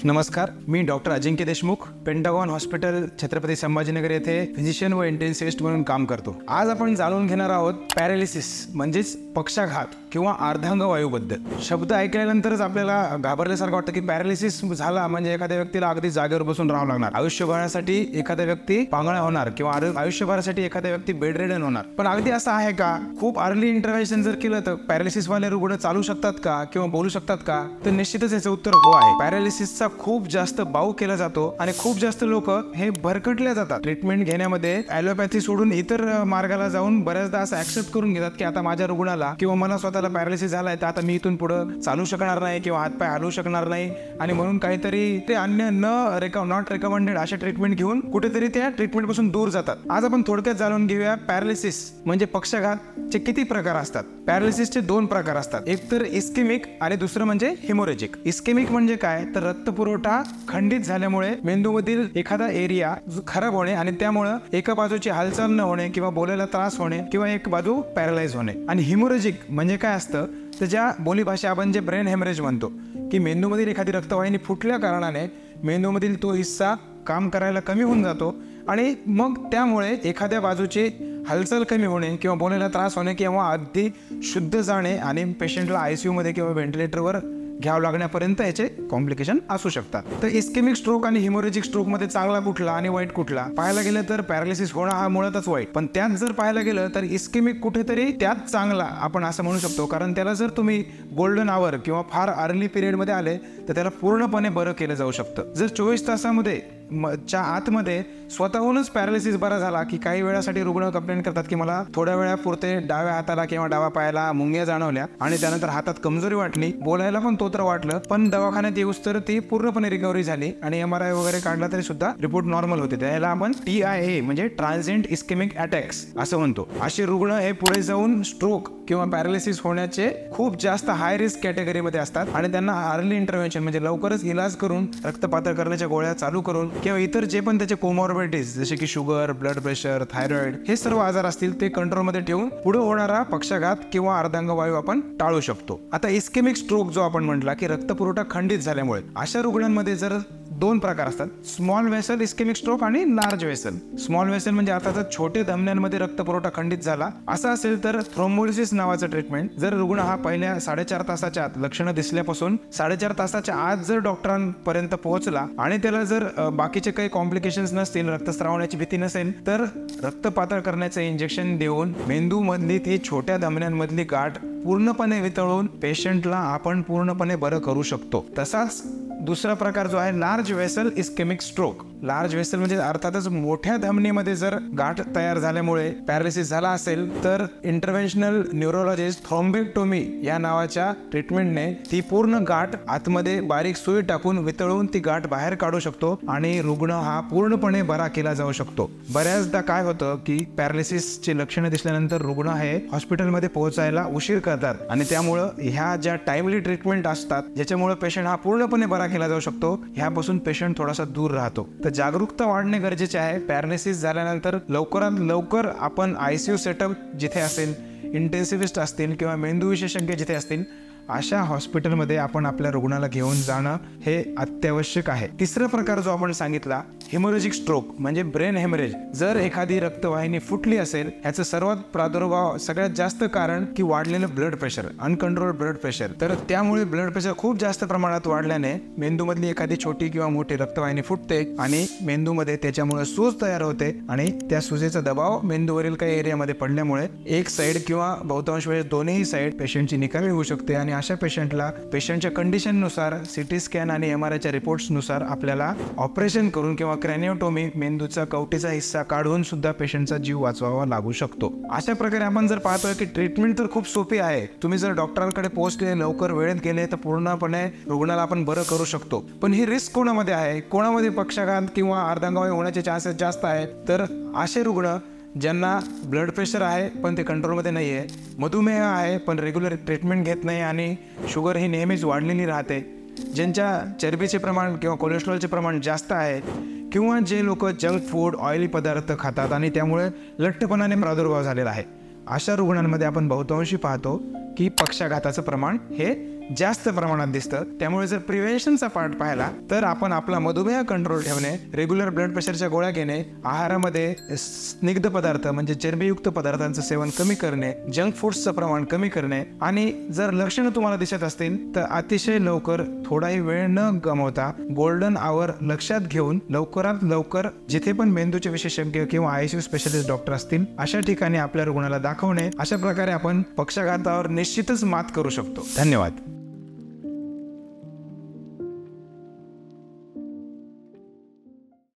नमस्कार, मी डॉक्टर अजिंक्य Deshmukh, pentagon hospital Chhatrapati Sambhajinagar येथे physician व इंटेन्सिव्हिस्ट म्हणून काम करतो। आज आपण जाणून घेणार आहोत पॅरालिसिस म्हणजेच पक्षाघात किंवा अर्धांग वायूबद्दल। शब्द ऐकल्यानंतरच आपल्याला घाबरल्यासारखं वाटतं की पॅरालिसिस झाला म्हणजे एखाद्या व्यक्तीला अगदी जागेवर बसून राहावं लागणार, आयुष्यभरासाठी एखादा व्यक्ती पांगळा होणार किंवा आयुष्यभरासाठी एखादा व्यक्ती बेडरिडन होणार। पण अगदी असं आहे का? खूप अर्ली इंटरव्हेन्शन जर केलं तर पॅरालिसिस वाले रुग्ण चालू शकतात का किंवा बोलू शकतात का? तर निश्चितच याचं उत्तर हो आहे। पॅरालिसिसचा खूप जास्त बाऊ केला जातो आणि खूप जास्त लोक हे भरकटले जातात। ट्रीटमेंट घेण्यामध्ये ॲलोपॅथी सोडून इतर मार्गाला जाऊन बऱ्याचदा असं ऍक्सेप्ट करून घेतात की आता माझ्या रुग्णाला किंवा मला स्वतःला पॅरालिसिस झालाय तर आता मी इथून पुढे चालू शकणार नाही किंवा हातपाय हलवू शकणार नाही आणि म्हणून काहीतरी ते अन्य नॉट रेकमेंडेड अशा ट्रीटमेंट घेऊन कुठेतरी त्या ट्रीटमेंट पासून दूर जातात। आज आपण थोडक्यात जाणून घेऊया पॅरालिसिस म्हणजे पक्षाघातचे किती प्रकार असतात। पॅरालिसिसचे दोन प्रकार असतात, एक तर इस्केमिक आणि दुसरं म्हणजे हेमोरेजिक। इस्केमिक म्हणजे काय तर रक्तपुरवठा खंडित झाल्यामुळे मेंदूमधील एखादा एरिया खराब होणे आणि त्यामुळे एका बाजूची हालचाल न होणे किंवा बोलायला त्रास होणे किंवा एक बाजू पॅरालाइज होणे। आणि हेमोरेजिक म्हणजे काय असतं तर ज्या बोलीभाषा आपण जे ब्रेन हेमरेज म्हणतो की मेंदूमधील एखादी रक्तवाहिनी फुटल्या कारणाने मेंदूमधील तो हिस्सा काम करायला कमी होऊन जातो आणि मग त्यामुळे एखाद्या बाजूची हालचाल कमी होणे किंवा बोलायला त्रास होणे किंवा अगदी शुद्ध जाणे आणि पेशंटला आयसीयू मध्ये किंवा व्हेंटिलेटरवर घ्यावं लागण्यापर्यंत याचे कॉम्प्लिकेशन असू शकतात। तर इस्केमिक स्ट्रोक आणि हिमोरेजिक स्ट्रोक मध्ये चांगला कुठला आणि वाईट कुठला पाहायला गेलं तर पॅरालिसिस होणं हा मुळातच वाईट, पण त्यात जर पाहायला गेलं तर इस्केमिक कुठेतरी त्यात चांगला आपण असं म्हणू शकतो, कारण त्याला जर तुम्ही गोल्डन आवर किंवा फार अर्ली पिरियड मध्ये आले तर त्याला पूर्णपणे बरं केलं जाऊ शकतं। जर 24 तासामध्ये च्या आतमध्ये स्वतःहूनच पॅरालिसिस बरा झाला की काही वेळासाठी रुग्ण कंप्लेंट करतात की मला थोड्या वेळापुरते डाव्या हाताला किंवा डाव्या पायाला मुंग्या जाणवल्या आणि त्यानंतर हातात कमजोरी वाटली, बोलायला पण तोत्र वाटलं, पण दवाखान्यात येऊस तर ती पूर्णपणे रिकव्हरी झाली आणि MRI वगैरे काढला तरी सुद्धा रिपोर्ट नॉर्मल होते। त्याला आपण TIA म्हणजे ट्रान्झिएंट इस्केमिक अटॅक्स असं म्हणतो। असे रुग्ण हे पुढे जाऊन स्ट्रोक किंवा पॅरालिसिस होण्याचे खूप जास्त हाय रिस्क कॅटेगरीमध्ये असतात आणि त्यांना अर्ली इंटरव्हेन्शन म्हणजे लवकरच इलाज करून रक्त पातळ करण्याच्या गोळ्या चालू करून किंवा इतर जे पण त्याचे कोमॉर्बिडिटीज जसे की शुगर, ब्लड प्रेशर, थायरॉइड हे सर्व आजार असतील ते कंट्रोलमध्ये ठेवून पुढे होणारा पक्षाघात किंवा अर्धांग वायू आपण टाळू शकतो। आता इस्केमिक स्ट्रोक जो आपण म्हटला की रक्तपुरवठा खंडित झाल्यामुळे अशा रुग्णांमध्ये जर दोन प्रकार असतात, स्मॉल वेसल इस्केमिक स्ट्रोक आणि लार्ज वेसल। स्मॉल वेसल म्हणजे अर्थातच छोटे धमन्यांमध्ये रक्तपुरवठा खंडित झाला असं असेल तर थ्रोम्बोलिसिस नावाचं ट्रीटमेंट जर रुग्ण हा पहिल्या 4.5 तासाच्या आत लक्षणं दिसल्यापासून 4.5 तासाच्या आत जर डॉक्टरांपर्यंत पोहोचला आणि त्याला जर बाकीचे काही कॉम्प्लिकेशन्स नसतील, रक्तस्रावण्याची भीती नसेल तर रक्त पातळ करण्याचं इंजेक्शन देऊन मेंदू मधली ती छोट्या धमन्यांमधली गाठ पूर्णपणे वितळून पेशंटला आपण पूर्णपणे बरं करू शकतो। तसाच दुसरा प्रकार जो आहे large vessel ischemic stroke. Large vessel म्हणजे अर्थातच मोठ्या धमनीमध्ये जर गाठ तयार झाल्यामुळे पॅरालिसिस झाला असेल तर इंटरव्हेन्शनल न्यूरोलॉजिस्ट थ्रोम्बेक्टोमी या नावाच्या ट्रीटमेंटने ती पूर्ण गाठ आतमध्ये बारीक सुई टाकून वितळून ती गाठ बाहेर काढू शकतो आणि रुग्ण हा पूर्णपणे बरा केला जाऊ शकतो। बऱ्याचदा काय होतं की पॅरालिसिसची लक्षणं दिसल्यानंतर रुग्ण हे हॉस्पिटलमध्ये पोहोचायला उशीर करतात आणि त्यामुळं ह्या ज्या टाइमली ट्रीटमेंट असतात ज्याच्यामुळे पेशंट हा पूर्णपणे बरा केला जाऊ शकतो ह्यापासून पेशंट थोडासा दूर राहतो। तर जागरूकता वाढणे गरजेचे आहे। पॅरालिसिस झाल्यानंतर लवकरात लवकर आपण ICU सेटअप जिथे असेल, इंटेन्सिव्हिस्ट असतील किंवा मेंदू विशेषज्ञ जिथे असतील अशा हॉस्पिटलमध्ये आपण आपल्या रुग्णाला घेऊन जाणं हे अत्यावश्यक आहे। तिसरा प्रकार जो आपण सांगितला हेमोरेजिक स्ट्रोक म्हणजे ब्रेन हेमरेज। जर एखादी रक्तवाहिनी फुटली असेल याचं सर्वात प्रादुर्भाव सगळ्यात जास्त कारण की वाढलेलं blood pressure, uncontrolled blood pressure. तर त्यामुळे ब्लड प्रेशर खूप जास्त प्रमाणात वाढल्याने मेंदूमधली एखादी छोटी किंवा मोठी रक्तवाहिनी फुटते आणि मेंदूमध्ये त्याच्यामुळे सूज तयार होते आणि त्या सुजेचा दबाव मेंदूवरील काही एरियामध्ये पडल्यामुळे एक साईड किंवा बहुतांश वेळेस दोन्ही साईड पेशंटची निकामी होऊ शकते आणि अशा पेशंटला पेशंटच्या कंडिशननुसार CT स्कॅन आणि MRIच्या रिपोर्ट्सनुसार आपल्याला ऑपरेशन करून किंवा क्रॅनिओटोमी मेंदूचा कवटीचा हिस्सा काढून सुद्धा पेशंटचा जीव वाचवावा लागू शकतो। अशा प्रकारे आपण जर पाहतोय की ट्रीटमेंट तर खूप सोपी आहे, तुम्ही जर डॉक्टरांकडे पोहोचले, लवकर वेळेत गेले तर पूर्णपणे रुग्णाला आपण बरं करू शकतो। पण ही रिस्क कोणामध्ये आहे, कोणामध्ये पक्षाघात किंवा अर्धांगवायू होण्याचे चान्सेस जास्त आहेत तर असे रुग्ण ज्यांना ब्लड प्रेशर आहे पण ते कंट्रोलमध्ये नाही आहे, मधुमेह आहे पण रेग्युलर ट्रीटमेंट घेत नाही आणि शुगर ही नेहमीच वाढलेली राहते, ज्यांच्या चरबीचे प्रमाण किंवा कोलेस्ट्रॉलचे प्रमाण जास्त आहे किंवा जे लोक जंक फूड, ऑइली पदार्थ खातात आणि त्यामुळे लठ्ठपणाने प्रादुर्भाव झालेला आहे, अशा रुग्णांमध्ये आपण बहुतांशी पाहतो की पक्षाघाताचं प्रमाण हे जास्त प्रमाणात दिसतं. त्यामुळे जर प्रिव्हेन्शनचा पार्ट पाहिला तर आपण आपला मधुमेह कंट्रोल ठेवणे, रेग्युलर ब्लड प्रेशरच्या गोळ्या घेणे, आहारामध्ये स्निग्ध पदार्थ म्हणजे चरबीयुक्त पदार्थांचं सेवन कमी करणे, जंक फूड्सचं प्रमाण कमी करणे आणि जर लक्षणं तुम्हाला दिसत असतील तर अतिशय लवकर थोडाही वेळ न गमावता गोल्डन आवर लक्षात घेऊन लवकरात लवकर जिथे पण मेंदूचे विशेषज्ञ किंवा ICU स्पेशलिस्ट डॉक्टर असतील अशा ठिकाणी आपल्या रुग्णाला दाखवणे. अशा प्रकारे आपण पक्षाघातावर निश्चितच मात करू शकतो. धन्यवाद.